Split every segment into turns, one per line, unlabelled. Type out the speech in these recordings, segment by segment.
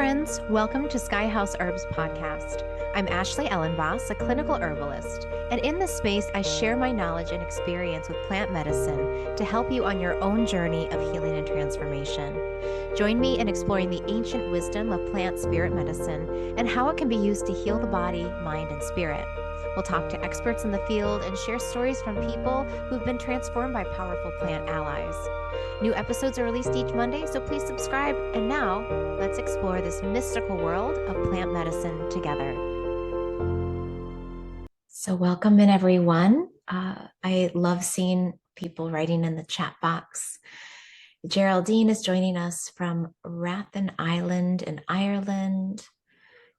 friends. Welcome to Sky House Herbs podcast. I'm Ashley Ellenvoss, a clinical herbalist, and in this space, I share my knowledge and experience with plant medicine to help you on your own journey of healing and transformation. Join me in exploring the ancient wisdom of plant spirit medicine and how it can be used to heal the body, mind, and spirit. We'll talk to experts in the field and share stories from people who've been transformed by powerful plant allies. New episodes are released each Monday, so please subscribe. And now, let's explore this mystical world of plant medicine together. So welcome in, everyone. I love seeing people writing in the chat box. Geraldine is joining us from Rathlin Island in Ireland.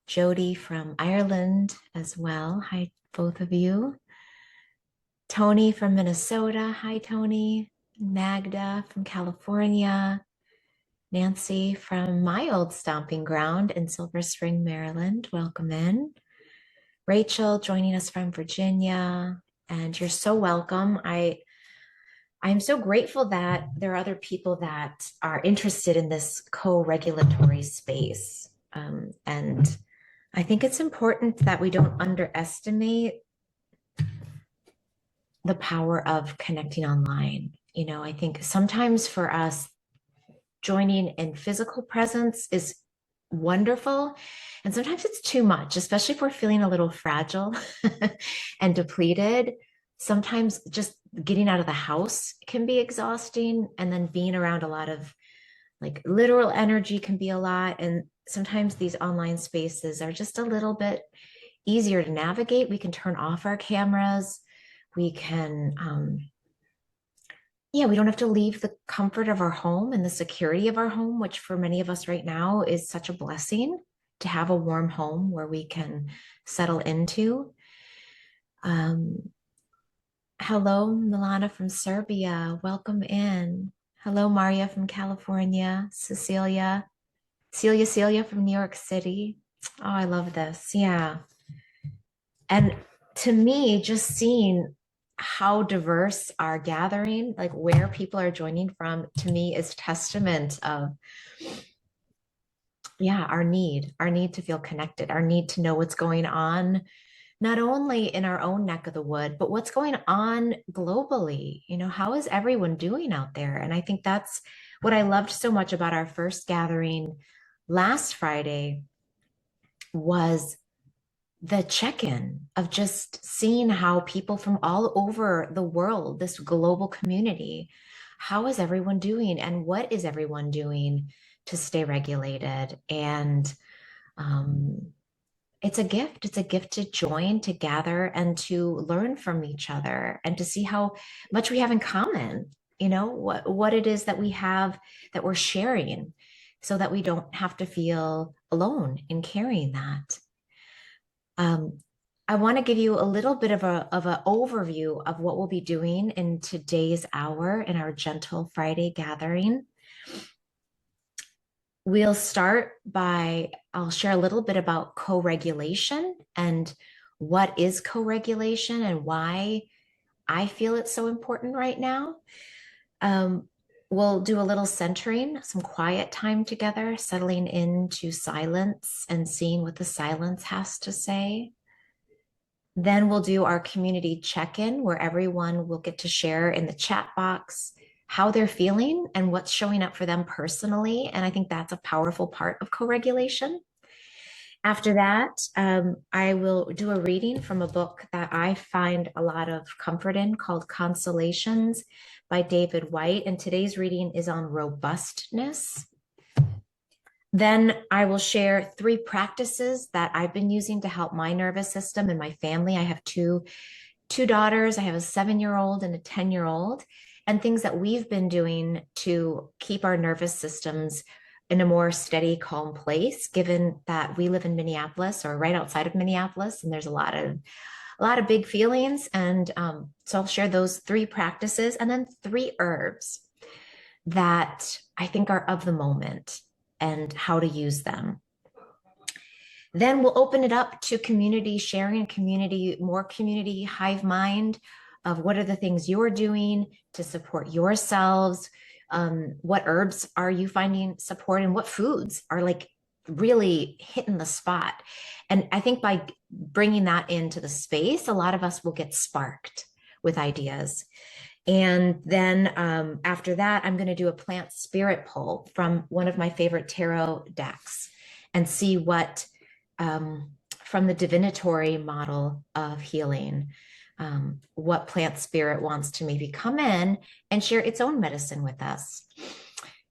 Jody from Ireland as well. Hi, both of you. Tony from Minnesota. Hi, Tony. Magda from California. Nancy from my old stomping ground in Silver Spring, Maryland. Welcome in. Rachel joining us from Virginia. And you're so welcome. I'm so grateful that there are other people that are interested in this co-regulatory space. And I think it's important that we don't underestimate the power of connecting online. You know, I think sometimes for us, joining in physical presence is wonderful. And sometimes it's too much, especially if we're feeling a little fragile and depleted. Sometimes just getting out of the house can be exhausting. And then being around a lot of like literal energy can be a lot. And sometimes these online spaces are just a little bit easier to navigate. We can turn off our cameras. We can, we don't have to leave the comfort of our home and the security of our home, which for many of us right now is such a blessing to have a warm home where we can settle into. Hello, Milana from Serbia. Welcome in. Hello, Maria from California. Celia from New York City. Oh, I love this. Yeah. And to me, just seeing how diverse our gathering, like where people are joining from, to me is testament of, our need to feel connected, our need to know what's going on, not only in our own neck of the wood, but what's going on globally. You know, how is everyone doing out there? And I think that's what I loved so much about our first gathering last Friday was the check-in of just seeing how people from all over the world, this global community, how is everyone doing and what is everyone doing to stay regulated? And it's a gift. It's a gift to join, to gather, and to learn from each other and to see how much we have in common, you know, what it is that we have that we're sharing so that we don't have to feel alone in carrying that. I want to give you a little bit of an overview of what we'll be doing in today's hour in our Gentle Friday gathering. We'll start I'll share a little bit about co-regulation and what is co-regulation and why I feel it's so important right now. We'll do a little centering, some quiet time together, settling into silence and seeing what the silence has to say. Then we'll do our community check-in where everyone will get to share in the chat box how they're feeling and what's showing up for them personally. And I think that's a powerful part of co-regulation. After that, I will do a reading from a book that I find a lot of comfort in called Consolations by David White. And today's reading is on robustness. Then I will share 3 practices that I've been using to help my nervous system and my family. I have two daughters. I have a 7-year-old and a 10-year-old, and things that we've been doing to keep our nervous systems in a more steady, calm place, given that we live in Minneapolis or right outside of Minneapolis, and there's a lot of big feelings. And so I'll share those 3 practices and then 3 herbs that I think are of the moment and how to use them. Then we'll open it up to community sharing, more community hive mind of what are the things you're doing to support yourselves. What herbs are you finding support and what foods are like really hitting the spot. And I think by bringing that into the space, a lot of us will get sparked with ideas. And then after that, I'm going to do a plant spirit pull from one of my favorite tarot decks and see what, from the divinatory model of healing, what plant spirit wants to maybe come in and share its own medicine with us.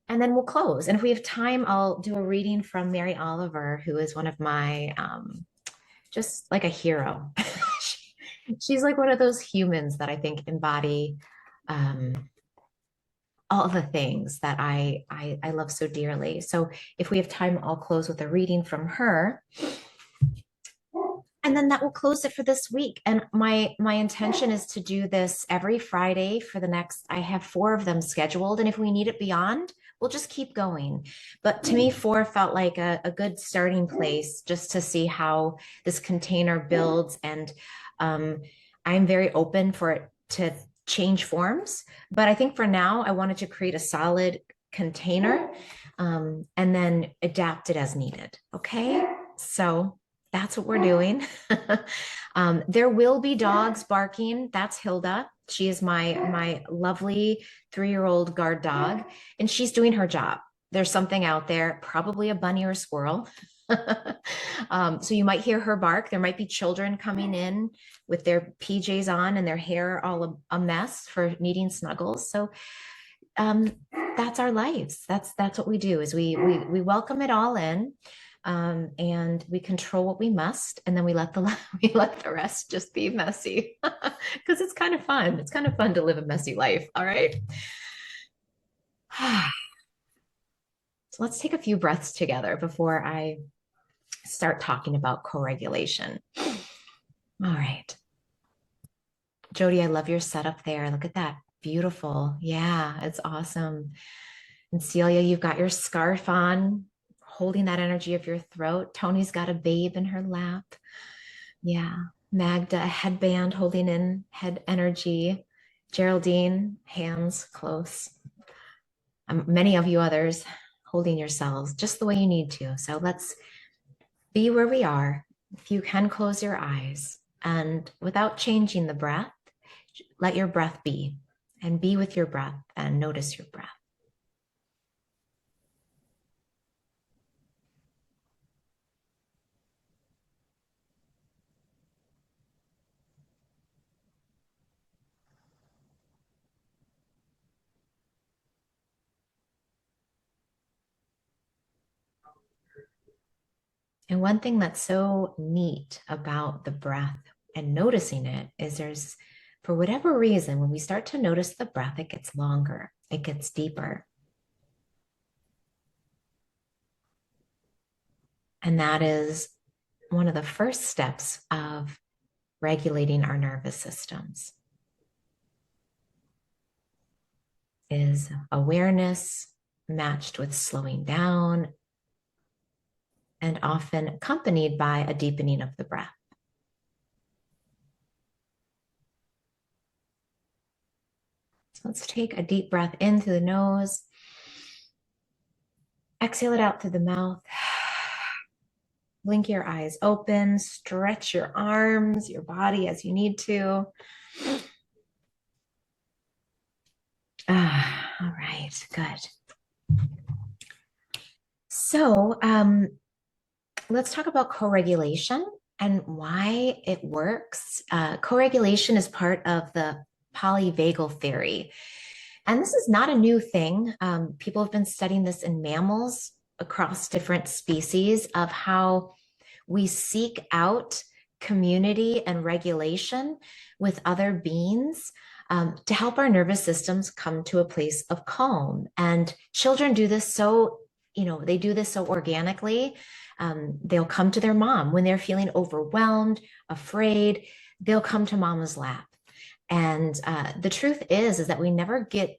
And then we'll close. And if we have time, I'll do a reading from Mary Oliver, who is one of my, just like a hero. She's like one of those humans that I think embody all the things that I love so dearly. So if we have time, I'll close with a reading from her. And then that will close it for this week. And my intention is to do this every Friday for the next, I have 4 of them scheduled. And if we need it beyond, we'll just keep going. But to me, 4 felt like a good starting place just to see how this container builds. And I'm very open for it to change forms. But I think for now, I wanted to create a solid container and then adapt it as needed. Okay. So that's what we're doing. There will be dogs barking. That's Hilda. She is my lovely 3-year-old guard dog, and she's doing her job. There's something out there, probably a bunny or a squirrel. So you might hear her bark. There might be children coming in with their PJs on and their hair all a mess for needing snuggles. So that's our lives. That's what we do. Is we welcome it all in. And we control what we must, and then we let the rest just be messy because it's kind of fun. It's kind of fun to live a messy life. All right. So let's take a few breaths together before I start talking about co-regulation. All right. Jody, I love your setup there. Look at that. Beautiful. Yeah, it's awesome. And Celia, you've got your scarf on, holding that energy of your throat. Tony's got a babe in her lap. Yeah. Magda, a headband holding in head energy. Geraldine, hands close. Many of you others holding yourselves just the way you need to. So let's be where we are. If you can, close your eyes, and without changing the breath, let your breath be, and be with your breath and notice your breath. And one thing that's so neat about the breath and noticing it is there's, for whatever reason, when we start to notice the breath, it gets longer, it gets deeper. And that is one of the first steps of regulating our nervous systems, is awareness matched with slowing down, and often accompanied by a deepening of the breath. So let's take a deep breath in through the nose. Exhale it out through the mouth. Blink your eyes open, stretch your arms, your body as you need to. All right, good. So let's talk about co-regulation and why it works. Co-regulation is part of the polyvagal theory. And this is not a new thing. People have been studying this in mammals across different species, of how we seek out community and regulation with other beings to help our nervous systems come to a place of calm. And children do this they do this so organically. They'll come to their mom when they're feeling overwhelmed, afraid. They'll come to mama's lap. And the truth is that we never get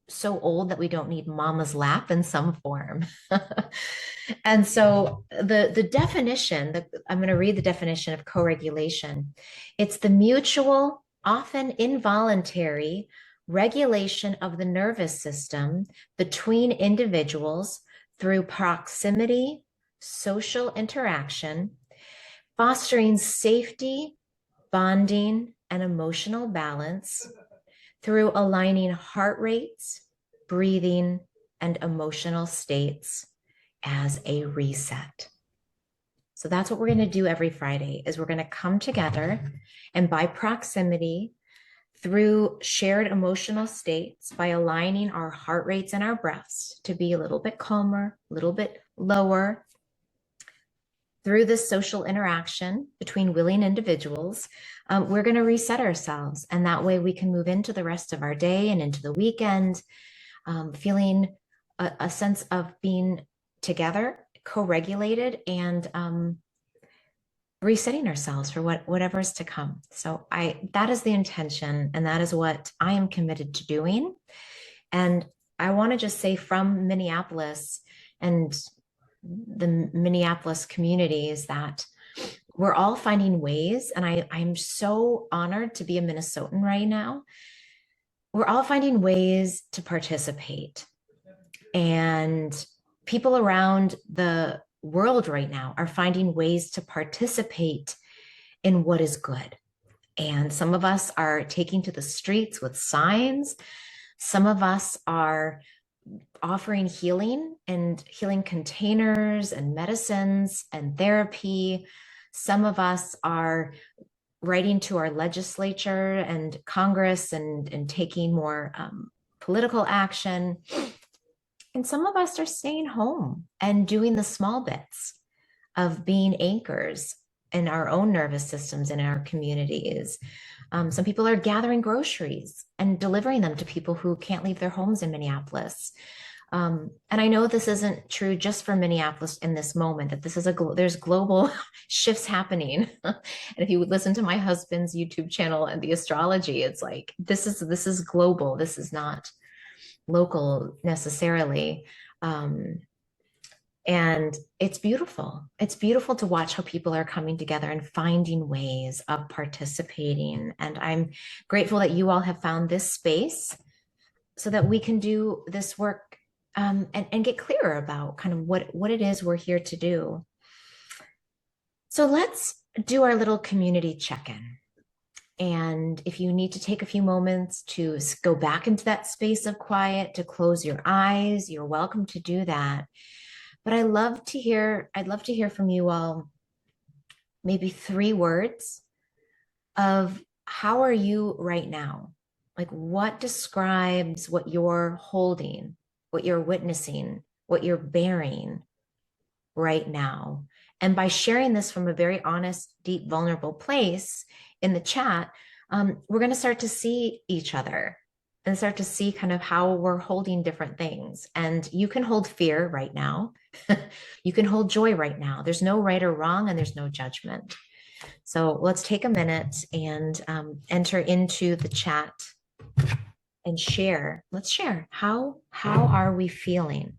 so old that we don't need mama's lap in some form. And so the definition that I'm going to read, the definition of co-regulation. It's the mutual, often involuntary regulation of the nervous system between individuals through proximity, social interaction, fostering safety, bonding, and emotional balance through aligning heart rates, breathing, and emotional states as a reset. So that's what we're going to do every Friday is we're going to come together and by proximity through shared emotional states by aligning our heart rates and our breaths to be a little bit calmer, a little bit lower through this social interaction between willing individuals, we're going to reset ourselves. And that way we can move into the rest of our day and into the weekend, feeling a sense of being together, co-regulated, and resetting ourselves for whatever is to come. So that is the intention, and that is what I am committed to doing. And I want to just say from Minneapolis and the Minneapolis community is that we're all finding ways, and I'm so honored to be a Minnesotan right now. We're all finding ways to participate. And people around the world right now are finding ways to participate in what is good. And some of us are taking to the streets with signs. Some of us are offering healing and healing containers and medicines and therapy. Some of us are writing to our legislature and Congress and taking more political action. And some of us are staying home and doing the small bits of being anchors in our own nervous systems in our communities. Some people are gathering groceries and delivering them to people who can't leave their homes in Minneapolis. And I know this isn't true just for Minneapolis in this moment, that this is there's global shifts happening. And if you would listen to my husband's YouTube channel and the astrology, it's like, this is global. This is not local necessarily. And it's beautiful. It's beautiful to watch how people are coming together and finding ways of participating. And I'm grateful that you all have found this space so that we can do this work and get clearer about kind of what it is we're here to do. So let's do our little community check-in. And if you need to take a few moments to go back into that space of quiet, to close your eyes, you're welcome to do that. But I'd love to hear from you all, maybe 3 words of how are you right now? Like what describes what you're holding, what you're witnessing, what you're bearing right now? And by sharing this from a very honest, deep, vulnerable place in the chat, we're going to start to see each other and start to see kind of how we're holding different things. And you can hold fear right now. You can hold joy right now. There's no right or wrong, and there's no judgment. So let's take a minute and enter into the chat and share. Let's share. How are we feeling?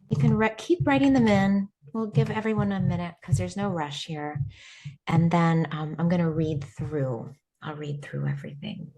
You can keep writing them in. We'll give everyone a minute because there's no rush here. And then I'm going to read through. I'll read through everything.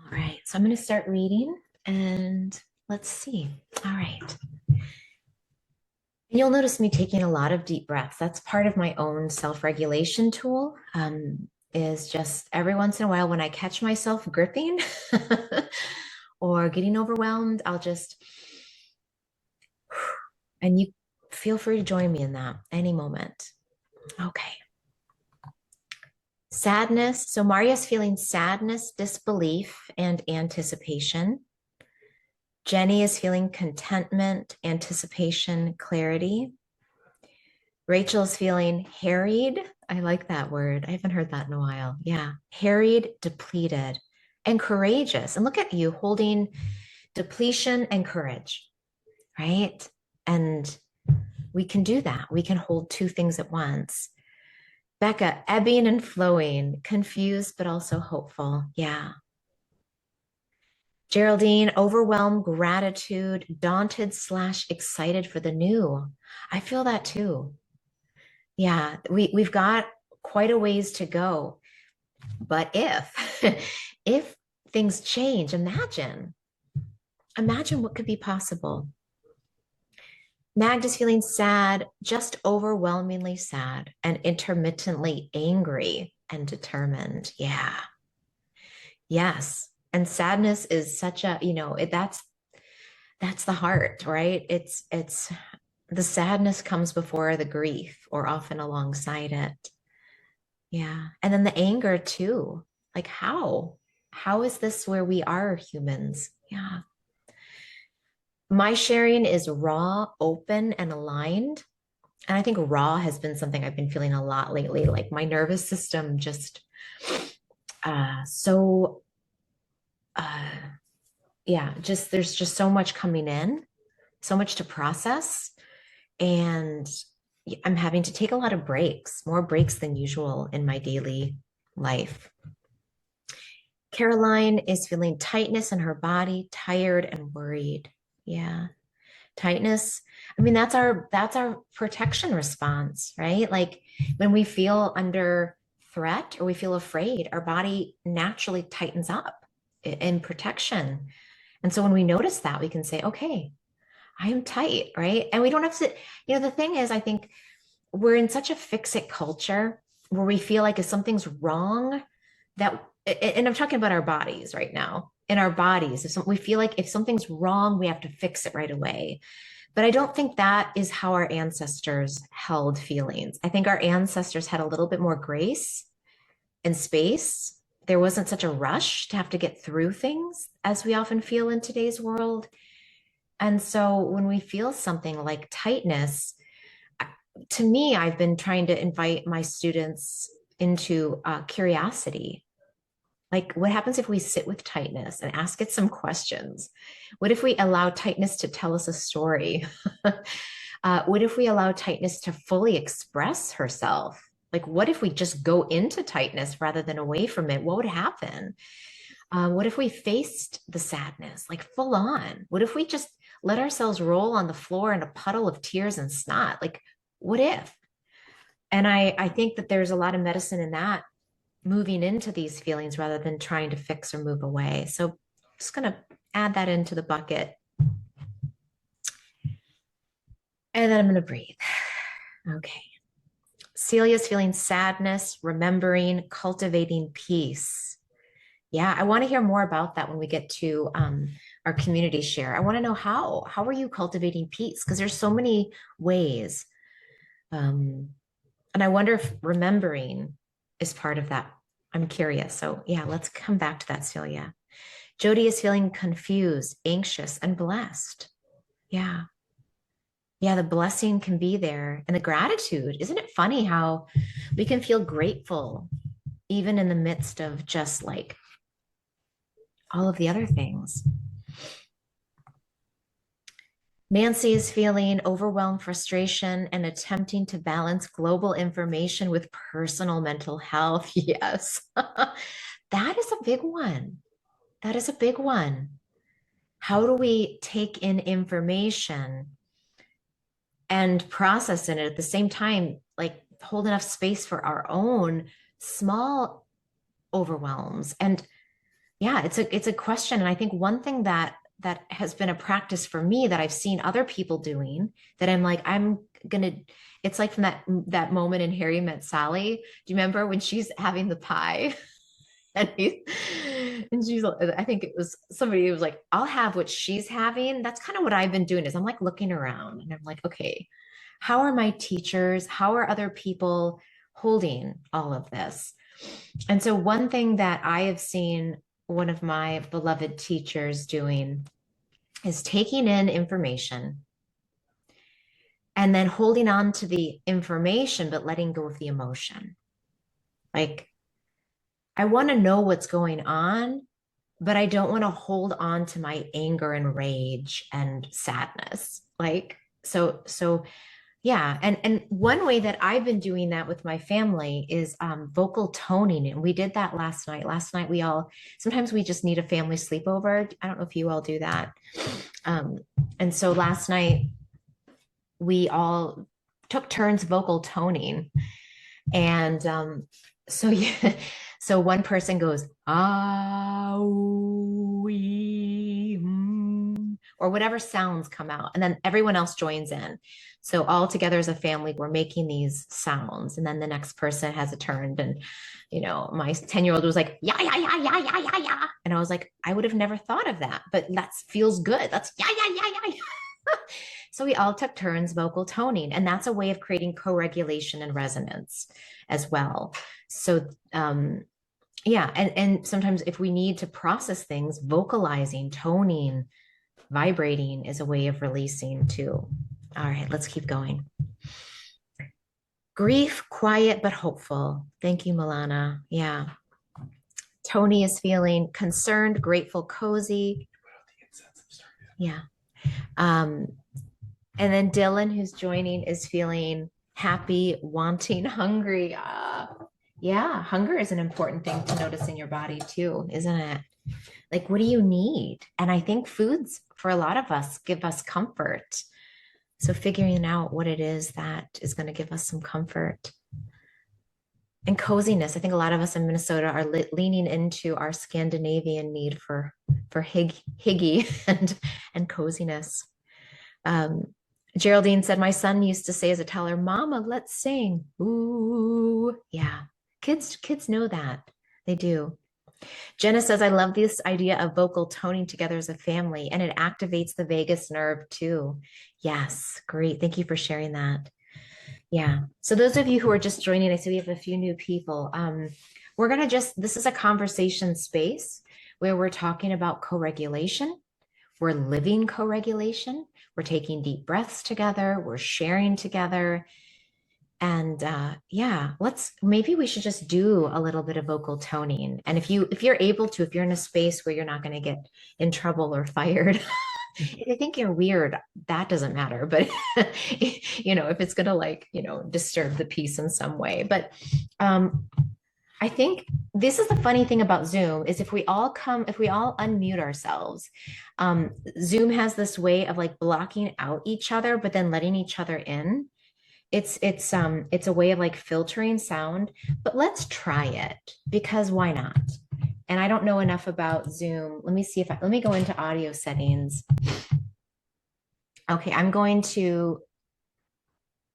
All right, so I'm going to start reading and let's see. All right. And you'll notice me taking a lot of deep breaths. That's part of my own self-regulation tool. Is just every once in a while when I catch myself gripping or getting overwhelmed, I'll just, and you feel free to join me in that any moment. Okay. Sadness. So Maria's feeling sadness, disbelief, and anticipation. Jenny is feeling contentment, anticipation, clarity. Rachel is feeling harried. I like that word. I haven't heard that in a while. Yeah. Harried, depleted, and courageous. And look at you holding depletion and courage, right? And we can do that. We can hold two things at once. Becca, ebbing and flowing, confused, but also hopeful. Yeah. Geraldine, overwhelmed, gratitude, daunted slash excited for the new. I feel that too. Yeah, we've got quite a ways to go. But if if things change, imagine what could be possible. Magda's feeling sad, just overwhelmingly sad and intermittently angry and determined. Yeah. Yes. And sadness is such a, that's the heart, right? It's the sadness comes before the grief or often alongside it. Yeah. And then the anger too. Like how? How is this where we are humans? Yeah. My sharing is raw, open, and aligned. And I think raw has been something I've been feeling a lot lately. Like my nervous system just so yeah, just there's just so much coming in, so much to process. And I'm having to take a lot of breaks, more breaks than usual in my daily life. Caroline is feeling tightness in her body, tired and worried. Yeah. Tightness. I mean, that's our protection response, right? Like when we feel under threat or we feel afraid, our body naturally tightens up in protection. And so when we notice that, we can say, okay, I am tight, right? And we don't have to, the thing is, I think we're in such a fix it culture where we feel like if something's wrong, that, and I'm talking about our bodies right now, in our bodies, we feel like if something's wrong, we have to fix it right away. But I don't think that is how our ancestors held feelings. I think our ancestors had a little bit more grace and space. There wasn't such a rush to have to get through things as we often feel in today's world. And so when we feel something like tightness, to me, I've been trying to invite my students into curiosity. Like, what happens if we sit with tightness and ask it some questions? What if we allow tightness to tell us a story? What if we allow tightness to fully express herself? Like, what if we just go into tightness rather than away from it? What would happen? What if we faced the sadness, like full on? What if we just let ourselves roll on the floor in a puddle of tears and snot? Like, what if? And I think that there's a lot of medicine in that, moving into these feelings rather than trying to fix or move away. So I'm just going to add that into the bucket. And then I'm going to breathe. Okay. Celia's feeling sadness, remembering, cultivating peace. Yeah, I want to hear more about that when we get to our community share. I want to know how are you cultivating peace? Because there's so many ways. And I wonder if remembering is part of that. I'm curious. So yeah, let's come back to that, Celia. Jody is feeling confused, anxious, and blessed. Yeah. Yeah, the blessing can be there. And the gratitude. Isn't it funny how we can feel grateful even in the midst of just like all of the other things? Nancy is feeling overwhelmed, frustration, and attempting to balance global information with personal mental health. Yes, that is a big one. That is a big one. How do we take in information and process in it at the same time, like hold enough space for our own small overwhelms? And yeah, it's a question. And I think one thing that has been a practice for me that I've seen other people doing, that I'm like, I'm gonna, it's like from that moment in Harry Met Sally. Do you remember when she's having the pie? And she's, I think it was somebody who was like, I'll have what she's having. That's kind of what I've been doing, is I'm like looking around and I'm like, okay, how are my teachers? How are other people holding all of this? And so one thing that I have seen one of my beloved teachers doing is taking in information and then holding on to the information, but letting go of the emotion. Like, I want to know what's going on, but I don't want to hold on to my anger and rage and sadness. Like, so yeah. And one way that I've been doing that with my family is vocal toning. And we did that last night. Last night we all, sometimes we just need a family sleepover. I don't know if you all do that. Um, and so last night we all took turns vocal toning. And so yeah, so one person goes, ah, wee, or whatever sounds come out, and then everyone else joins in. So all together as a family, we're making these sounds, and then the next person has a turn. And my 10-year-old was like, yeah, yeah, yeah, yeah, yeah, yeah, yeah. And I was like, I would have never thought of that, but that feels good. That's yeah, yeah, yeah, yeah, yeah. So we all took turns vocal toning, and that's a way of creating co-regulation and resonance as well. So yeah, and sometimes if we need to process things, vocalizing, toning, vibrating is a way of releasing too. All right, let's keep going. Grief, quiet but hopeful. Thank you, Milana. Yeah. Tony is feeling concerned, grateful, cozy. Yeah. And then Dylan, who's joining, is feeling happy, wanting, hungry. Yeah, hunger is an important thing to notice in your body too, isn't it? Like, what do you need? And I think foods for a lot of us give us comfort. So figuring out what it is that is going to give us some comfort and coziness. I think a lot of us in Minnesota are leaning into our Scandinavian need for higgy and coziness. Geraldine said, my son used to say as a toddler, Mama, let's sing. Ooh, yeah. Kids know that. They do. Jenna says, I love this idea of vocal toning together as a family, and it activates the vagus nerve too. Yes, great. Thank you for sharing that. Yeah. So those of you who are just joining, I see we have a few new people. We're going to this is a conversation space where we're talking about co-regulation. We're living co-regulation. We're taking deep breaths together. We're sharing together. And yeah, maybe we should just do a little bit of vocal toning. And if you're able to, if you're in a space where you're not going to get in trouble or fired, if you think you're weird, that doesn't matter. But if it's going to disturb the peace in some way. But I think this is the funny thing about Zoom is if we all unmute ourselves, Zoom has this way of like blocking out each other, but then letting each other in. It's a way of like filtering sound, but let's try it because why not? And I don't know enough about Zoom. Let me go into audio settings. Okay, I'm going to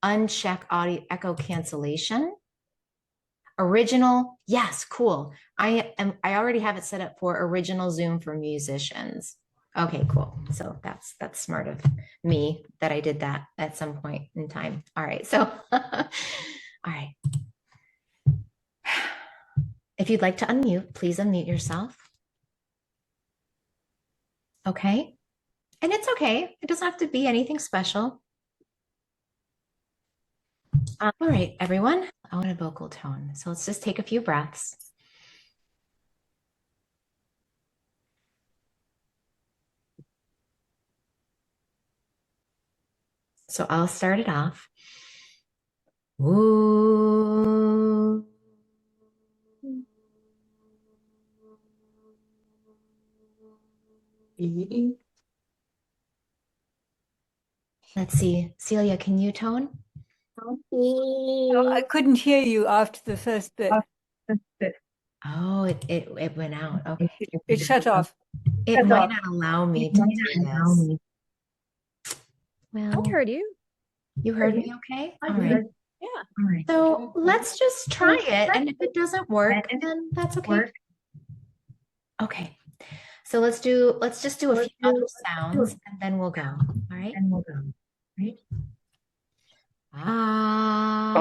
uncheck audio echo cancellation. Original, yes, cool. I already have it set up for original Zoom for musicians. Okay, cool. So that's smart of me that I did that at some point in time. All right. So, all right. If you'd like to unmute, please unmute yourself. Okay. And it's okay. It doesn't have to be anything special. All right, everyone. I want a vocal tone. So let's just take a few breaths. So I'll start it off. Ooh. Let's see. Celia, can you tone?
Oh, I couldn't hear you after the first bit.
Oh, it went out. Okay.
It shut off.
It might not allow me to do this. Well,
I heard you.
you heard me okay? All right.
Yeah.
So let's just try it. And if it doesn't work, then that's okay. Okay. So let's just do a few other sounds and then we'll go. All right. Ah.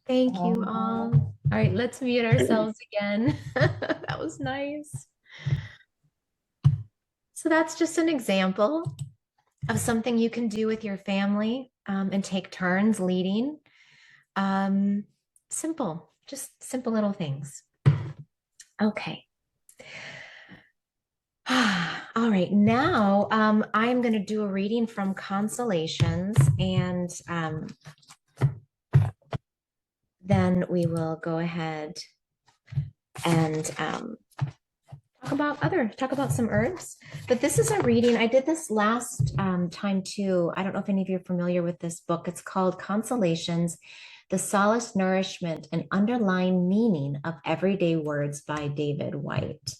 Thank you all. All right, let's mute ourselves again. That was nice. So that's just an example of something you can do with your family and take turns leading. Simple, just simple little things. Okay. All right, now I'm going to do a reading from Consolations, and then we will go ahead and talk about some herbs. But this is a reading. I did this last time too. I don't know if any of you are familiar with this book. It's called Consolations, The Solace, Nourishment, and Underlying Meaning of Everyday Words by David White.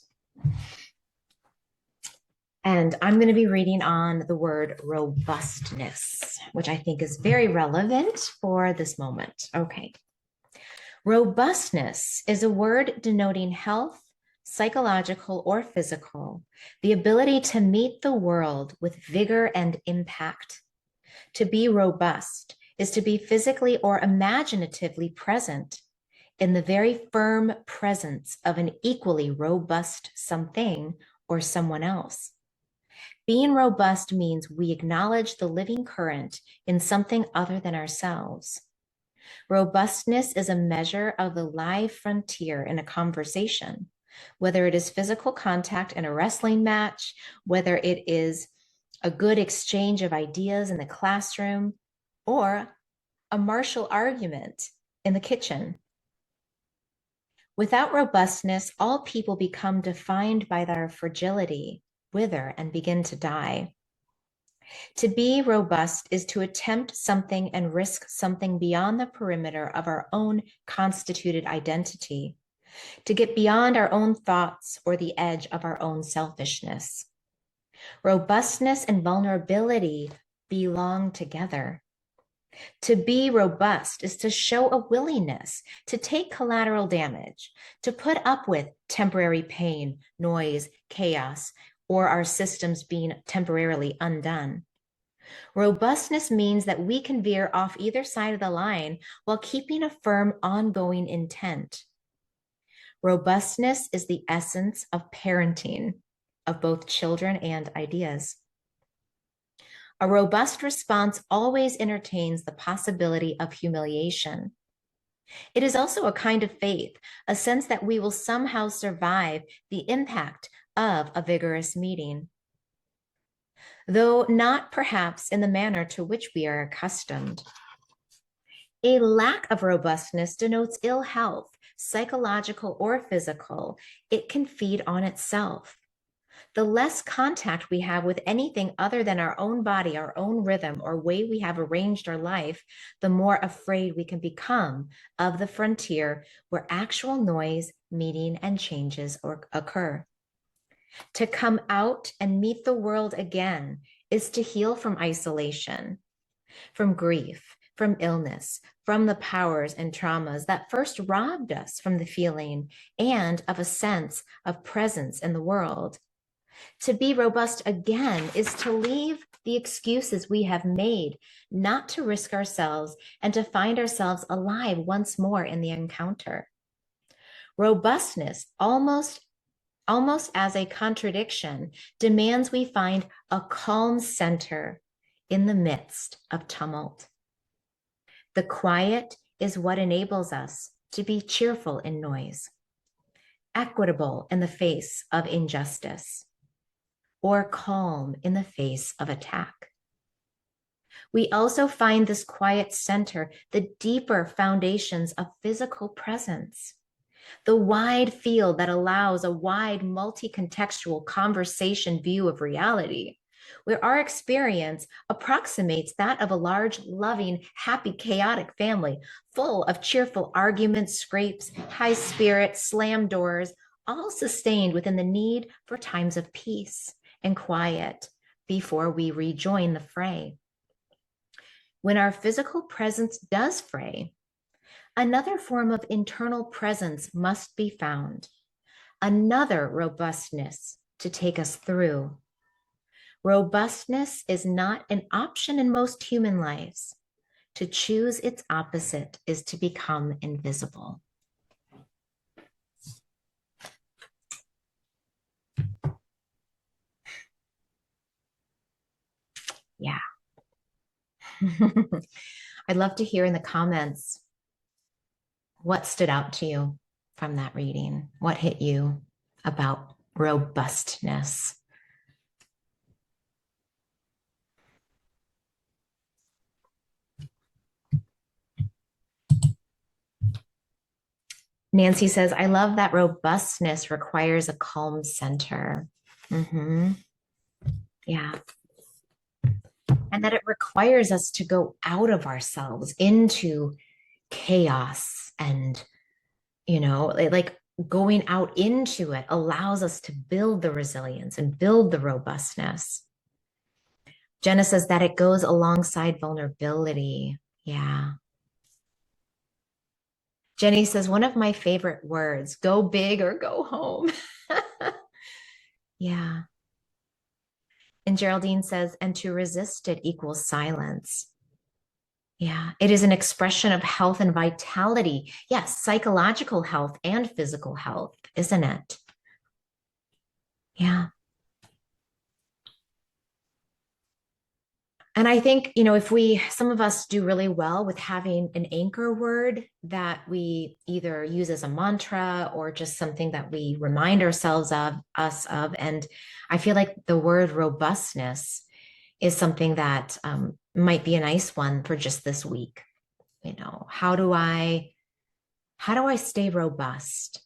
And I'm going to be reading on the word robustness, which I think is very relevant for this moment. Okay. Robustness is a word denoting health, psychological or physical, the ability to meet the world with vigor and impact. To be robust is to be physically or imaginatively present in the very firm presence of an equally robust something or someone else. Being robust means we acknowledge the living current in something other than ourselves. Robustness is a measure of the live frontier in a conversation, whether it is physical contact in a wrestling match, whether it is a good exchange of ideas in the classroom, or a martial argument in the kitchen. Without robustness, all people become defined by their fragility, wither, and begin to die. To be robust is to attempt something and risk something beyond the perimeter of our own constituted identity, to get beyond our own thoughts or the edge of our own selfishness. Robustness and vulnerability belong together. To be robust is to show a willingness to take collateral damage, to put up with temporary pain, noise, chaos, or our systems being temporarily undone. Robustness means that we can veer off either side of the line while keeping a firm, ongoing intent. Robustness is the essence of parenting of both children and ideas. A robust response always entertains the possibility of humiliation. It is also a kind of faith, a sense that we will somehow survive the impact of a vigorous meeting, though not perhaps in the manner to which we are accustomed. A lack of robustness denotes ill health, psychological or physical. It can feed on itself. The less contact we have with anything other than our own body, our own rhythm, or way we have arranged our life, the more afraid we can become of the frontier where actual noise, meeting, and changes occur. To come out and meet the world again is to heal from isolation, from grief, from illness, from the powers and traumas that first robbed us from the feeling and of a sense of presence in the world. To be robust again is to leave the excuses we have made, not to risk ourselves, and to find ourselves alive once more in the encounter. Robustness, almost as a contradiction, demands we find a calm center in the midst of tumult. The quiet is what enables us to be cheerful in noise, equitable in the face of injustice, or calm in the face of attack. We also find this quiet center, the deeper foundations of physical presence, the wide field that allows a wide, multi-contextual conversation view of reality, where our experience approximates that of a large, loving, happy, chaotic family, full of cheerful arguments, scrapes, high spirits, slam doors, all sustained within the need for times of peace and quiet before we rejoin the fray. When our physical presence does fray, another form of internal presence must be found, another robustness to take us through. Robustness is not an option in most human lives. To choose its opposite is to become invisible. Yeah. I'd love to hear in the comments what stood out to you from that reading. What hit you about robustness? Nancy says, I love that robustness requires a calm center. Mm-hmm. Yeah. And that it requires us to go out of ourselves into chaos and, like going out into it allows us to build the resilience and build the robustness. Jenna says that it goes alongside vulnerability. Yeah. Jenny says, one of my favorite words, go big or go home. Yeah. And Geraldine says, and to resist it equals silence. Yeah, it is an expression of health and vitality. Yes, psychological health and physical health, isn't it? Yeah. And I think, if some of us do really well with having an anchor word that we either use as a mantra or just something that we remind ourselves of, And I feel like the word robustness is something that might be a nice one for just this week. How do I stay robust?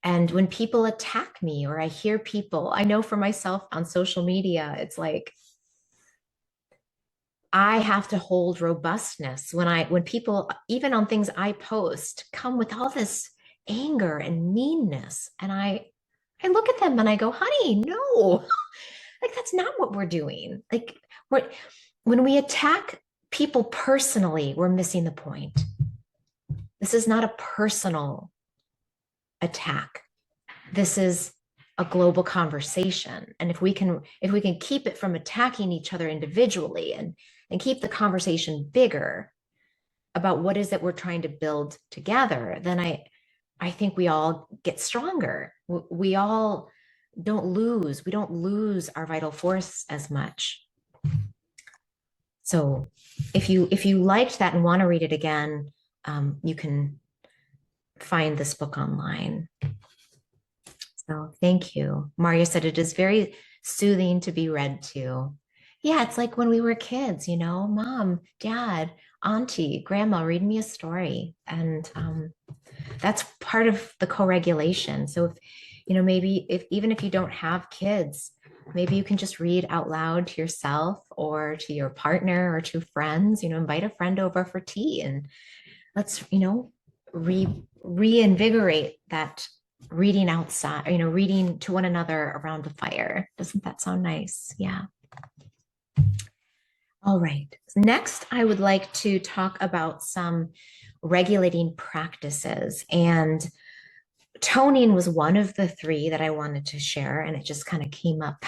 And when people attack me or I hear people, I know for myself on social media, it's like I have to hold robustness when people, even on things I post, come with all this anger and meanness. And I look at them and I go, honey, no, like that's not what we're doing. Like when we attack people personally, we're missing the point. This is not a personal attack. This is a global conversation. And if we can keep it from attacking each other individually and keep the conversation bigger about what is that we're trying to build together, then I think we all get stronger. We all don't lose our vital force as much. So if you liked that and want to read it again, you can find this book online. So thank you. Maria said it is very soothing to be read to. Yeah, it's like when we were kids, mom, dad, auntie, grandma, read me a story. And that's part of the co-regulation. So if, maybe even if you don't have kids, maybe you can just read out loud to yourself or to your partner or to friends, invite a friend over for tea and let's, reinvigorate that reading outside, reading to one another around the fire. Doesn't that sound nice? Yeah. All right. Next, I would like to talk about some regulating practices. And toning was one of the three that I wanted to share, and it just kind of came up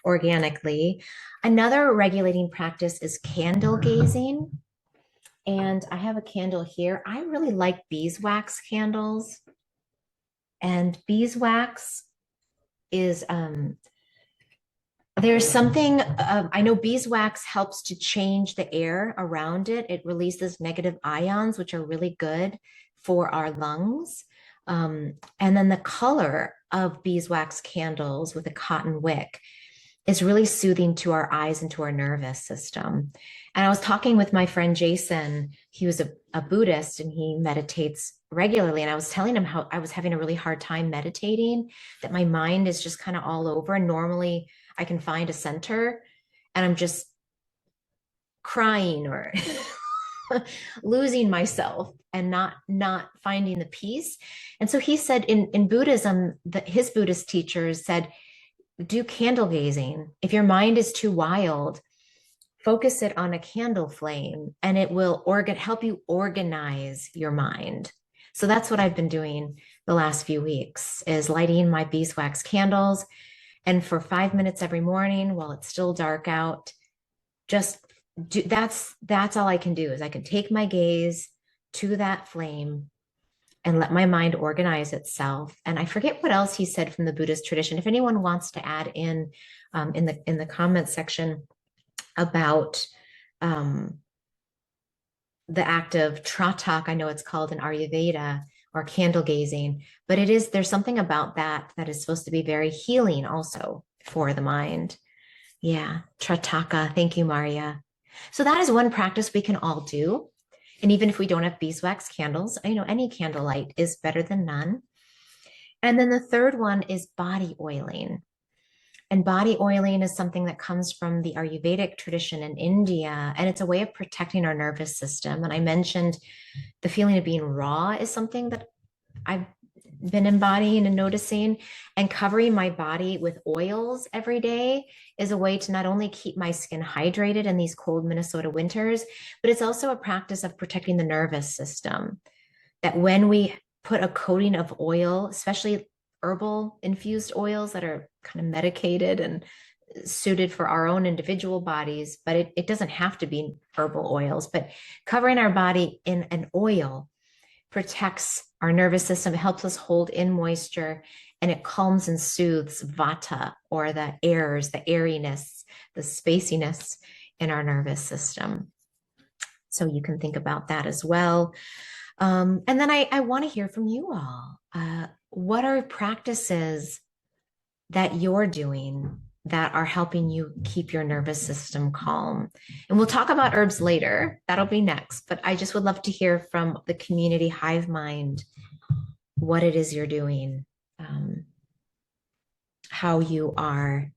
organically. Another regulating practice is candle gazing. And I have a candle here. I really like beeswax candles. And beeswax is there's something I know beeswax helps to change the air around it. It releases negative ions, which are really good for our lungs. And then the color of beeswax candles with a cotton wick is really soothing to our eyes and to our nervous system. And I was talking with my friend Jason. He was a Buddhist and he meditates regularly. And I was telling him how I was having a really hard time meditating, that my mind is just kind of all over. And normally I can find a center and I'm just crying or losing myself and not finding the peace. And so he said in Buddhism, that his Buddhist teachers said, do candle gazing. If your mind is too wild, focus it on a candle flame and it will help you organize your mind. So that's what I've been doing the last few weeks, is lighting my beeswax candles. And for 5 minutes every morning while it's still dark out, just that's all I can do, is I can take my gaze to that flame and let my mind organize itself. And I forget what else he said from the Buddhist tradition. If anyone wants to add in the comment section about the act of tratak, I know it's called in Ayurveda, or candle gazing, but there's something about that is supposed to be very healing also for the mind. Yeah, trataka. Thank you, Maria. So that is one practice we can all do. And even if we don't have beeswax candles, any candlelight is better than none. And then the third one is body oiling. And body oiling is something that comes from the Ayurvedic tradition in India, and it's a way of protecting our nervous system. And I mentioned the feeling of being raw is something that I've been embodying and noticing, and covering my body with oils every day is a way to not only keep my skin hydrated in these cold Minnesota winters, but it's also a practice of protecting the nervous system. That when we put a coating of oil, especially herbal infused oils that are kind of medicated and suited for our own individual bodies, but it doesn't have to be herbal oils, but covering our body in an oil protects our nervous system, it helps us hold in moisture, and it calms and soothes vata, or the airs, the airiness, the spaciness in our nervous system. So you can think about that as well. And then I want to hear from you all. What are practices that you're doing that are helping you keep your nervous system calm? And we'll talk about herbs later. That'll be next. But I just would love to hear from the community hive mind what it is you're doing, how you are,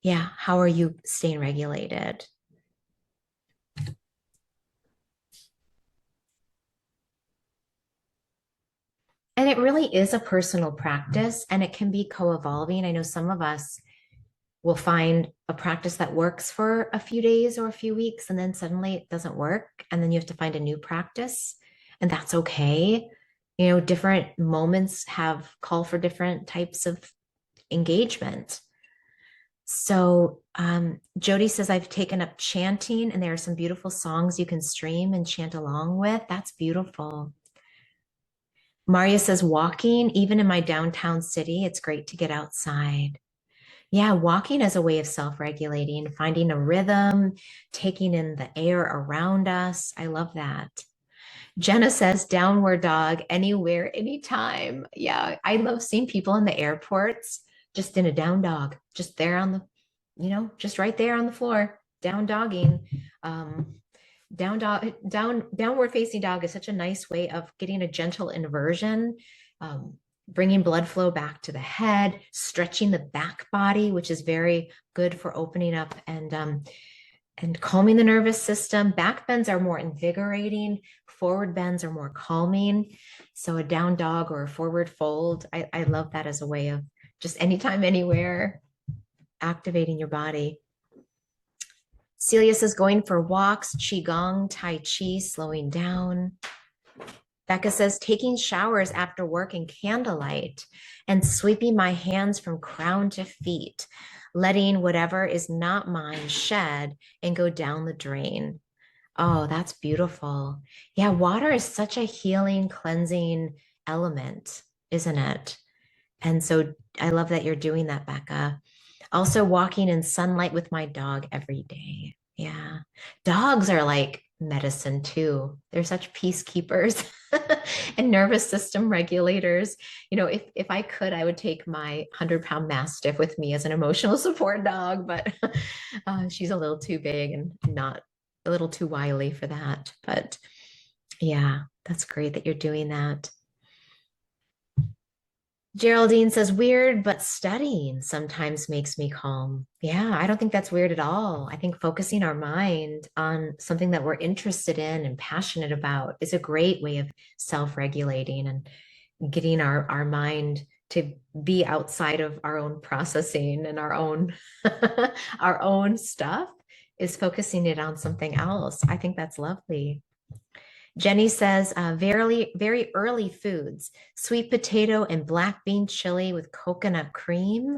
how are you staying regulated? And it really is a personal practice, and it can be co-evolving. I know some of us will find a practice that works for a few days or a few weeks, and then suddenly it doesn't work. And then you have to find a new practice, and that's okay. Different moments call for different types of engagement. So Jody says, I've taken up chanting, and there are some beautiful songs you can stream and chant along with. That's beautiful. Maria says, walking, even in my downtown city, it's great to get outside. Yeah, walking as a way of self-regulating, finding a rhythm, taking in the air around us. I love that. Jenna says, downward dog, anywhere, anytime. Yeah, I love seeing people in the airports just in a down dog, just there on just right there on the floor, down dogging. Downward facing dog is such a nice way of getting a gentle inversion, bringing blood flow back to the head, stretching the back body, which is very good for opening up and calming the nervous system. Back bends are more invigorating. Forward bends are more calming. So a down dog or a forward fold, I love that as a way of just anytime, anywhere, activating your body. Celia says, going for walks, qigong, tai chi, slowing down. Becca says, taking showers after work in candlelight and sweeping my hands from crown to feet, letting whatever is not mine shed and go down the drain. Oh, that's beautiful. Yeah, water is such a healing, cleansing element, isn't it? And so I love that you're doing that, Becca. Also, walking in sunlight with my dog every day. Yeah. Dogs are like medicine too. They're such peacekeepers and nervous system regulators. If I could, I would take my 100-pound Mastiff with me as an emotional support dog, but she's a little too big and not a little too wily for that. But yeah, that's great that you're doing that. Geraldine says, weird, but studying sometimes makes me calm. Yeah, I don't think that's weird at all. I think focusing our mind on something that we're interested in and passionate about is a great way of self-regulating and getting our mind to be outside of our own processing and our own our own stuff is focusing it on something else. I think that's lovely. Jenny says, very, very early foods, sweet potato and black bean chili with coconut cream.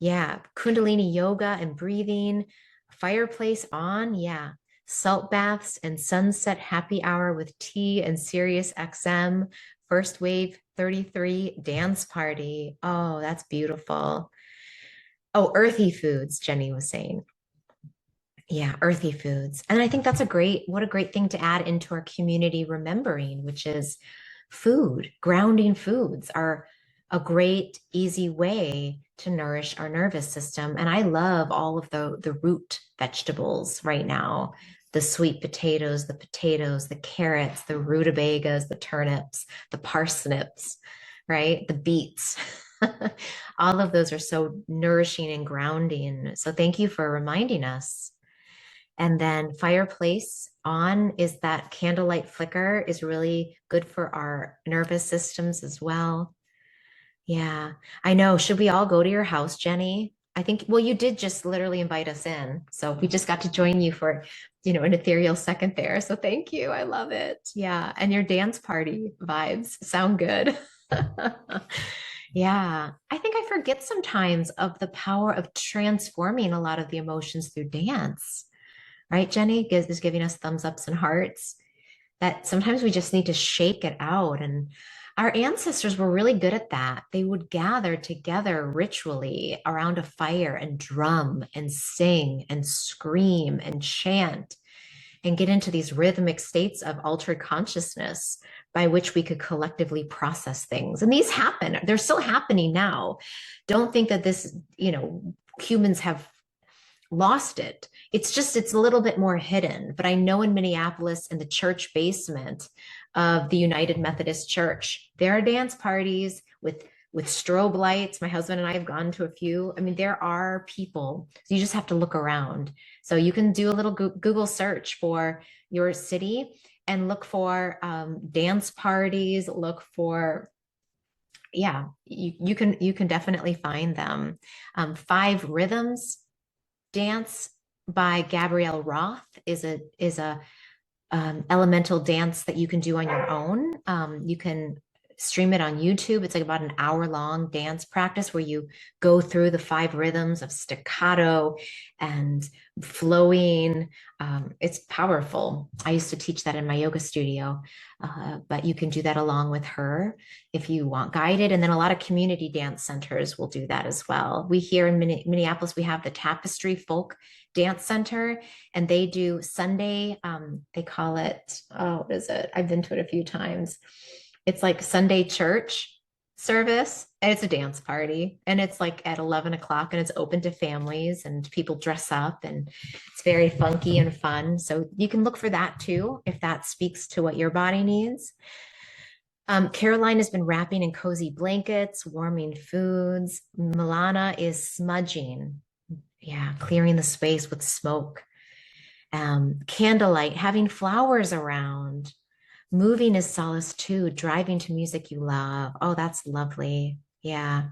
Yeah. Kundalini yoga and breathing, fireplace on. Yeah. Salt baths and sunset happy hour with tea and Sirius XM. First wave 33 dance party. Oh, that's beautiful. Oh, earthy foods, Jenny was saying. Yeah, earthy foods. And I think that's what a great thing to add into our community remembering, which is food. Grounding foods are a great, easy way to nourish our nervous system. And I love all of the root vegetables right now, the sweet potatoes, the carrots, the rutabagas, the turnips, the parsnips, right? The beets. All of those are so nourishing and grounding. So thank you for reminding us. And then fireplace on is that candlelight flicker is really good for our nervous systems as well. Yeah, I know. Should we all go to your house, Jenny? I think, well, you did just literally invite us in. So we just got to join you for, an ethereal second there. So thank you. I love it. Yeah. And your dance party vibes sound good. Yeah. I think I forget sometimes of the power of transforming a lot of the emotions through dance, right? Jenny is giving us thumbs ups and hearts that sometimes we just need to shake it out. And our ancestors were really good at that. They would gather together ritually around a fire and drum and sing and scream and chant and get into these rhythmic states of altered consciousness by which we could collectively process things. And these happen, they're still happening now. Don't think that humans have lost it. It's a little bit more hidden. But I know in Minneapolis, in the church basement of the United Methodist Church, there are dance parties with strobe lights. My husband and I have gone to a few. I mean, there are people. So you just have to look around. So you can do a little Google search for your city and look for dance parties. Look for you can definitely find them. Five Rhythms dance by Gabrielle Roth is a elemental dance that you can do on your own. You can stream it on YouTube. It's like about an hour-long dance practice where you go through the five rhythms of staccato and flowing. It's powerful. I used to teach that in my yoga studio, but you can do that along with her if you want guided. And then a lot of community dance centers will do that as well. We here in Minneapolis, we have the Tapestry Folk Dance Center, and they do Sunday. They call it, oh, what is it? I've been to it a few times. It's like Sunday church service, and it's a dance party, and it's like at 11 o'clock, and it's open to families, and people dress up, and it's very funky and fun. So you can look for that too, if that speaks to what your body needs. Caroline has been wrapping in cozy blankets, warming foods. Milana is smudging. Yeah, clearing the space with smoke. Candlelight, having flowers around. Moving is solace too, driving to music you love. Oh, that's lovely. Yeah.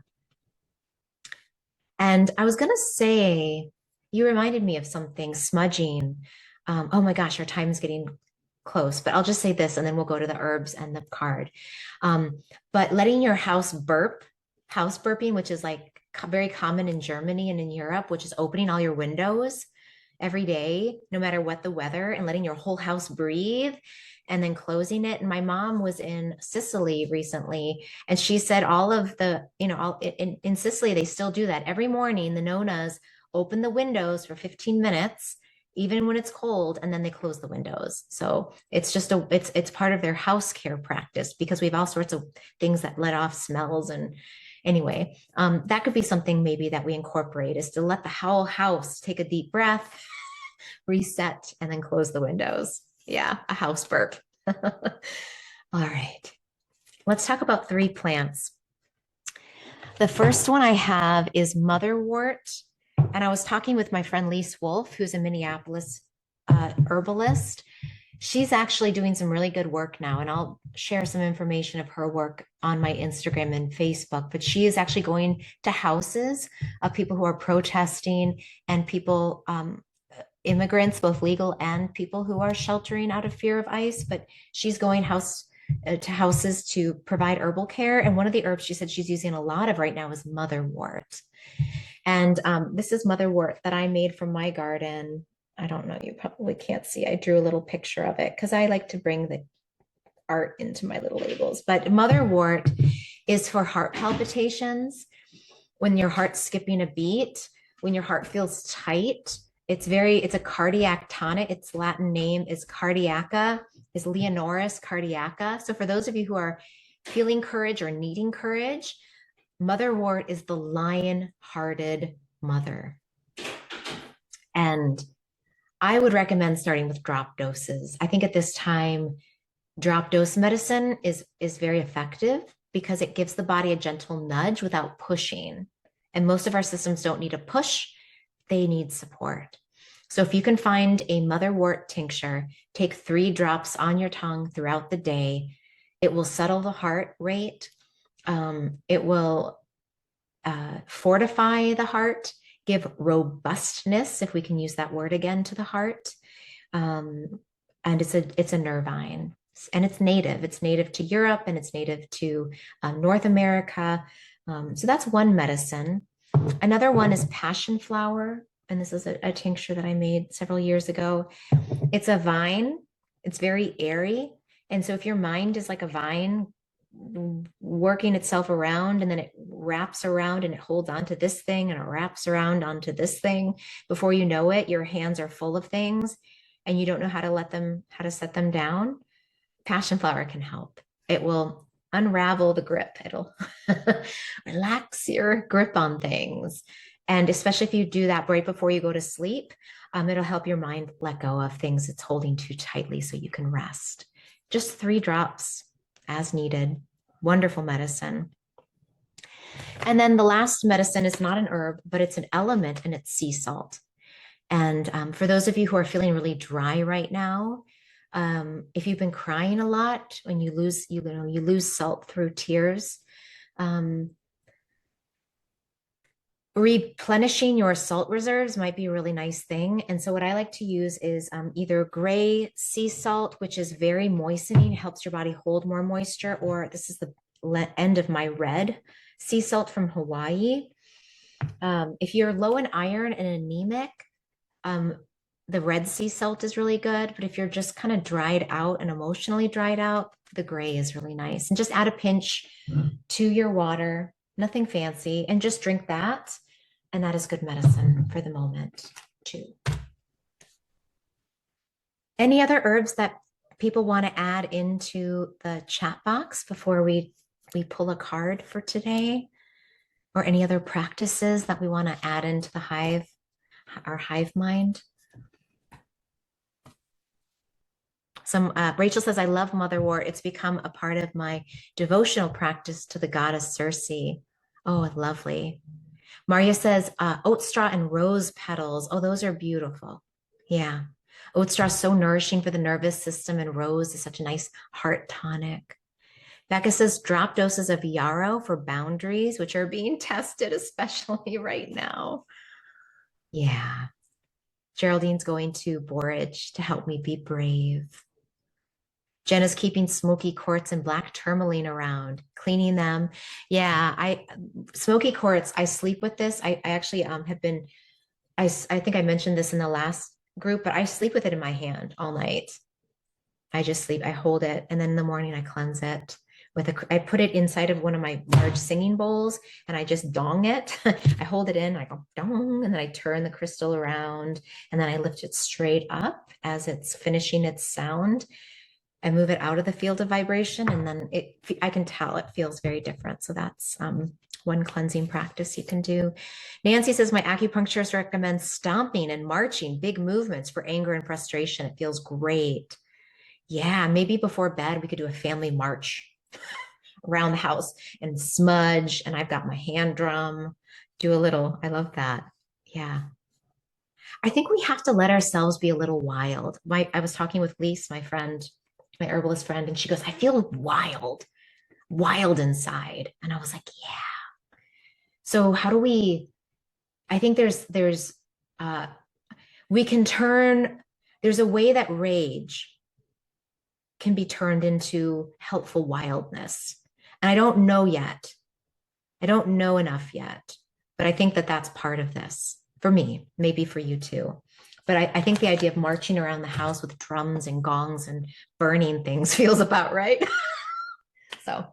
And I was going to say, you reminded me of something, smudging. Oh my gosh, our time is getting close, but I'll just say this and then we'll go to the herbs and the card. But letting your house burp, house burping, which is like very common in Germany and in Europe, which is opening all your windows every day, no matter what the weather, and letting your whole house breathe and then closing it. And my mom was in Sicily recently, and she said all of the, in Sicily, they still do that. Every morning, the nonas open the windows for 15 minutes even when it's cold, and then they close the windows. So it's just it's part of their house care practice because we have all sorts of things that let off smells. And anyway, that could be something maybe that we incorporate, is to let the whole house take a deep breath, reset, and then close the windows. Yeah, a house burp. All right. Let's talk about 3 plants. The first one I have is motherwort. And I was talking with my friend Lise Wolf, who's a Minneapolis herbalist. She's actually doing some really good work now, and I'll share some information of her work on my Instagram and Facebook. But she is actually going to houses of people who are protesting and people, immigrants, both legal and people who are sheltering out of fear of ICE. But she's going to houses to provide herbal care. And one of the herbs she said she's using a lot of right now is motherwort. And this is motherwort that I made from my garden. I don't know, you probably can't see. I drew a little picture of it because I like to bring the art into my little labels. But motherwort is for heart palpitations, when your heart's skipping a beat, when your heart feels tight. It's a cardiac tonic. Its Latin name is cardiaca, is Leonoris cardiaca. So for those of you who are feeling courage or needing courage, motherwort is the lion-hearted mother. And I would recommend starting with drop doses. I think at this time, drop dose medicine is very effective because it gives the body a gentle nudge without pushing. And most of our systems don't need a push, they need support. So if you can find a motherwort tincture, take 3 drops on your tongue throughout the day. It will settle the heart rate. It will fortify the heart, give robustness, if we can use that word again, to the heart. And it's a nervine, and it's native. It's native to Europe, and it's native to North America. So that's one medicine. Another one is passionflower, and this is a tincture that I made several years ago. It's a vine. It's very airy. And so if your mind is like a vine working itself around, and then it wraps around and it holds onto this thing and it wraps around onto this thing, before you know it, your hands are full of things and you don't know how to set them down, passionflower can help. It will unravel the grip. It'll relax your grip on things. And especially if you do that right before you go to sleep, it'll help your mind let go of things it's holding too tightly so you can rest. Just 3 drops as needed. Wonderful medicine. And then the last medicine is not an herb, but it's an element, and it's sea salt. And for those of you who are feeling really dry right now, if you've been crying a lot, when you lose salt through tears, replenishing your salt reserves might be a really nice thing. And so what I like to use is either gray sea salt, which is very moistening, helps your body hold more moisture, or this is the end of my red sea salt from Hawaii. If you're low in iron and anemic, the red sea salt is really good. But if you're just kind of dried out and emotionally dried out, the gray is really nice. And just add a pinch to your water, nothing fancy, and just drink that. And that is good medicine for the moment too. Any other herbs that people want to add into the chat box before we pull a card for today? Or any other practices that we want to add into the our hive mind? Rachel says, I love motherwort. It's become a part of my devotional practice to the goddess Circe. Oh, lovely. Maria says, oat straw and rose petals. Oh, those are beautiful. Yeah. Oat straw is so nourishing for the nervous system, and rose is such a nice heart tonic. Becca says, drop doses of yarrow for boundaries, which are being tested, especially right now. Yeah. Geraldine's going to borage to help me be brave. Jenna's keeping smoky quartz and black tourmaline around, cleaning them. Yeah, smoky quartz, I sleep with this. I actually have been, I think I mentioned this in the last group, but I sleep with it in my hand all night. I just sleep, I hold it, and then in the morning I cleanse it I put it inside of one of my large singing bowls and I just dong it. I hold it in, I go dong, and then I turn the crystal around and then I lift it straight up as it's finishing its sound. I move it out of the field of vibration and then I can tell it feels very different. So that's one cleansing practice you can do. Nancy says, my acupuncturist recommends stomping and marching, big movements for anger and frustration. It feels great. Yeah, maybe before bed, we could do a family march around the house and smudge. And I've got my hand drum, do a little, I love that. Yeah. I think we have to let ourselves be a little wild. I was talking with Lise, my friend, my herbalist friend, and she goes, I feel wild inside. And I was like, yeah. So how do we, I think uh, we can turn, there's a way that rage can be turned into helpful wildness. And I don't know yet. I don't know enough yet, but I think that that's part of this for me, maybe for you too. But I think the idea of marching around the house with drums and gongs and burning things feels about right. So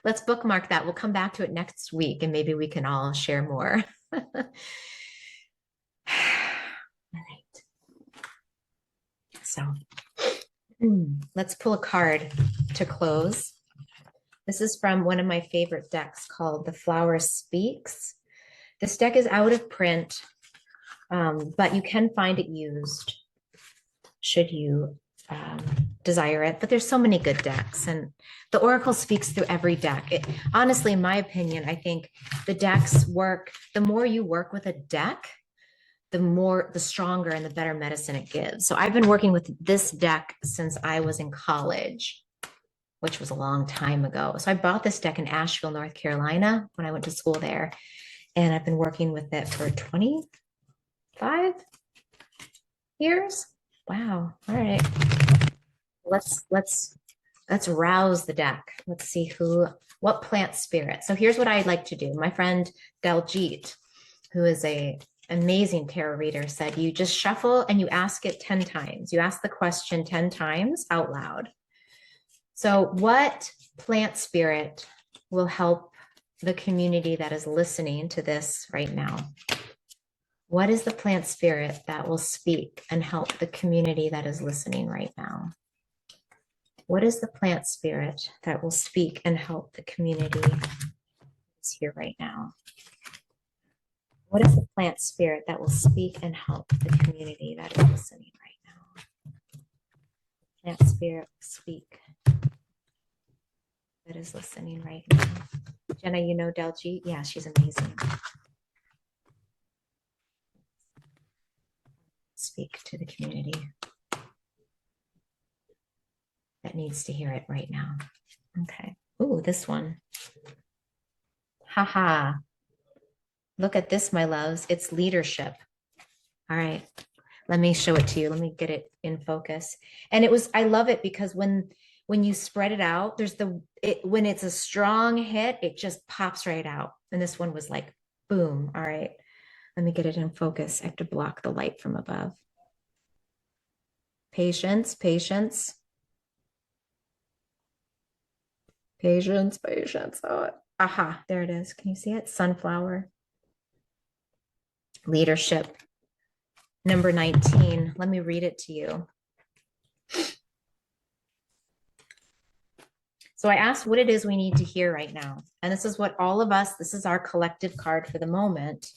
let's bookmark that. We'll come back to it next week and maybe we can all share more. All right. So let's pull a card to close. This is from one of my favorite decks called The Flower Speaks. This deck is out of print, but you can find it used should you desire it. But there's so many good decks, and the Oracle speaks through every deck. Honestly, in my opinion, I think the decks work, the more you work with a deck, the stronger and the better medicine it gives. So I've been working with this deck since I was in college, which was a long time ago. So I bought this deck in Asheville, North Carolina when I went to school there. And I've been working with it for 25 years. Wow. All right. Let's rouse the deck. Let's see what plant spirit. So here's what I'd like to do. My friend Daljeet, who is a amazing tarot reader, said you just shuffle and you ask it 10 times. You ask the question 10 times out loud. So what plant spirit will help the community that is listening to this right now? What is the plant spirit that will speak and help the community that is listening right now? What is the plant spirit that will speak and help the community that's here right now? What is the plant spirit that will speak and help the community that is listening right now? Plant spirit will speak that is listening right now. Jenna, you know Deljeet? Yeah, she's amazing. Speak to the community that needs to hear it right now. Okay. Ooh, this one. Haha. Look at this, my loves. It's leadership. All right. Let me show it to you. Let me get it in focus. And I love it because when you spread it out, when it's a strong hit, it just pops right out. And this one was like, boom. All right. Let me get it in focus. I have to block the light from above. Patience, patience. Patience, patience. Oh, aha, there it is. Can you see it? Sunflower. Leadership. Number 19. Let me read it to you. So I asked what it is we need to hear right now. And this is what this is our collective card for the moment.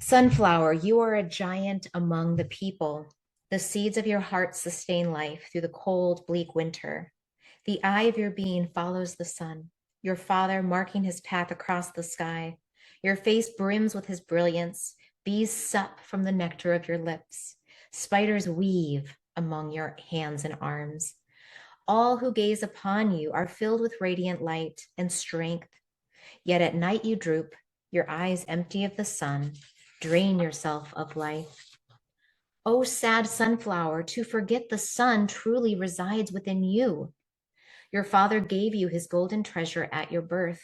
Sunflower, you are a giant among the people. The seeds of your heart sustain life through the cold, bleak winter. The eye of your being follows the sun, your father marking his path across the sky. Your face brims with his brilliance. Bees sup from the nectar of your lips. Spiders weave among your hands and arms. All who gaze upon you are filled with radiant light and strength. Yet at night you droop, your eyes empty of the sun, drain yourself of life. O sad sunflower, to forget the sun truly resides within you. Your father gave you his golden treasure at your birth.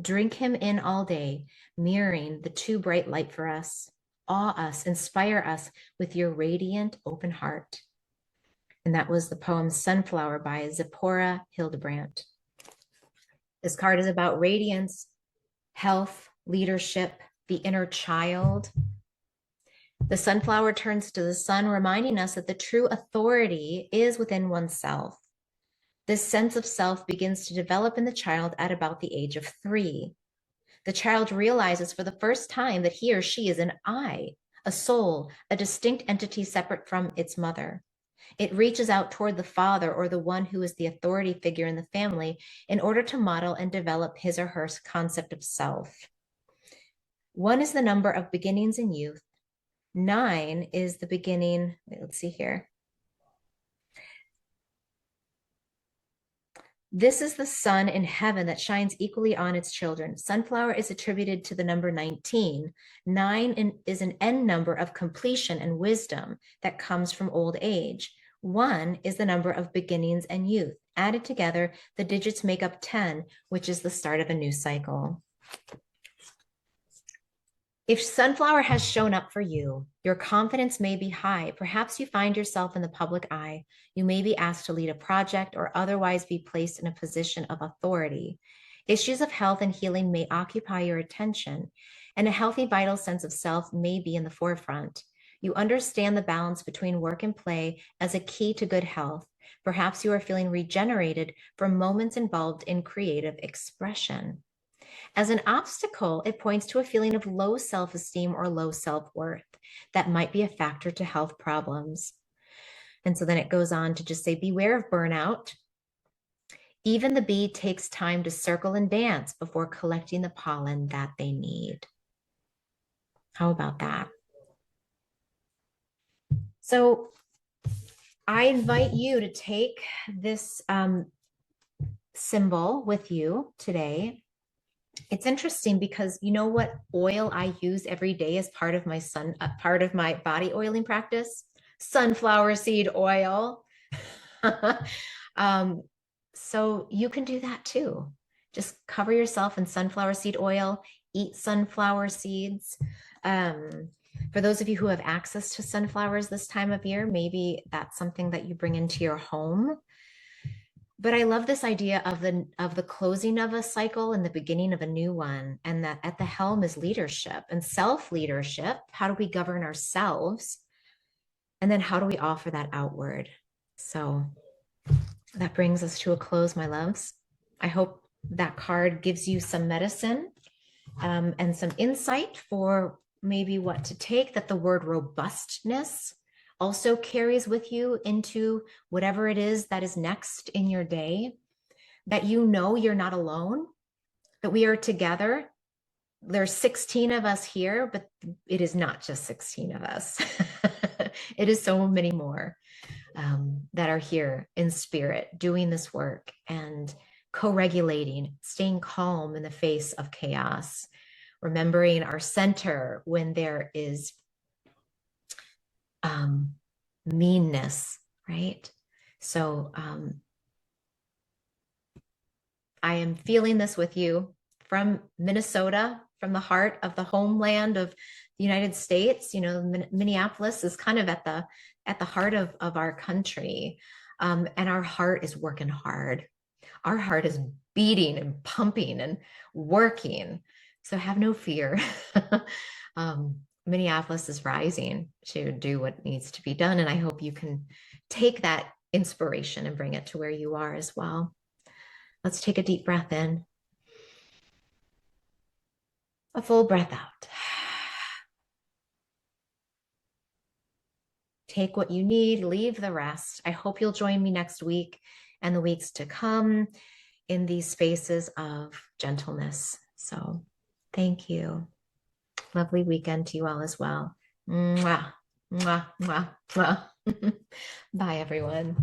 Drink him in all day, mirroring the too bright light for us. Awe us, inspire us with your radiant open heart. And that was the poem Sunflower by Zipporah Hildebrandt. This card is about radiance, health, leadership, the inner child. The sunflower turns to the sun, reminding us that the true authority is within oneself. This sense of self begins to develop in the child at about the age of 3. The child realizes for the first time that he or she is an I, a soul, a distinct entity separate from its mother. It reaches out toward the father or the one who is the authority figure in the family in order to model and develop his or her concept of self. 1 is the number of beginnings in youth. 9 is the beginning. Let's see here. This is the sun in heaven that shines equally on its children. Sunflower is attributed to the number 19. 9 is an end number of completion and wisdom that comes from old age. 1 is the number of beginnings and youth. Added together, the digits make up 10, which is the start of a new cycle. If sunflower has shown up for you, your confidence may be high. Perhaps you find yourself in the public eye. You may be asked to lead a project or otherwise be placed in a position of authority. Issues of health and healing may occupy your attention, and a healthy, vital sense of self may be in the forefront. You understand the balance between work and play as a key to good health. Perhaps you are feeling regenerated from moments involved in creative expression. As an obstacle, it points to a feeling of low self-esteem or low self-worth that might be a factor to health problems. And so then it goes on to just say, beware of burnout. Even the bee takes time to circle and dance before collecting the pollen that they need. How about that? So I invite you to take this symbol with you today. It's interesting because you know what oil I use every day as part of my body oiling practice? Sunflower seed oil. So you can do that too. Just cover yourself in sunflower seed oil, eat sunflower seeds. For those of you who have access to sunflowers this time of year, maybe that's something that you bring into your home. But I love this idea of the closing of a cycle and the beginning of a new one, and that at the helm is leadership and self-leadership. How do we govern ourselves? And then how do we offer that outward? So that brings us to a close, my loves. I hope that card gives you some medicine and some insight for maybe what to take, that the word robustness also carries with you into whatever it is that is next in your day, that you know you're not alone, that we are together. There's 16 of us here, but it is not just 16 of us. It is so many more that are here in spirit doing this work and co-regulating, staying calm in the face of chaos, remembering our center when there is meanness, right? So I am feeling this with you from Minnesota, from the heart of the homeland of the United States. You know, Minneapolis is kind of at the heart of our country, and our heart is working hard. Our heart is beating and pumping and working. So have no fear. Minneapolis is rising to do what needs to be done. And I hope you can take that inspiration and bring it to where you are as well. Let's take a deep breath in. A full breath out. Take what you need, leave the rest. I hope you'll join me next week and the weeks to come in these spaces of gentleness. So thank you. Lovely weekend to you all as well. Mwah, mwah, mwah, mwah. Bye, everyone.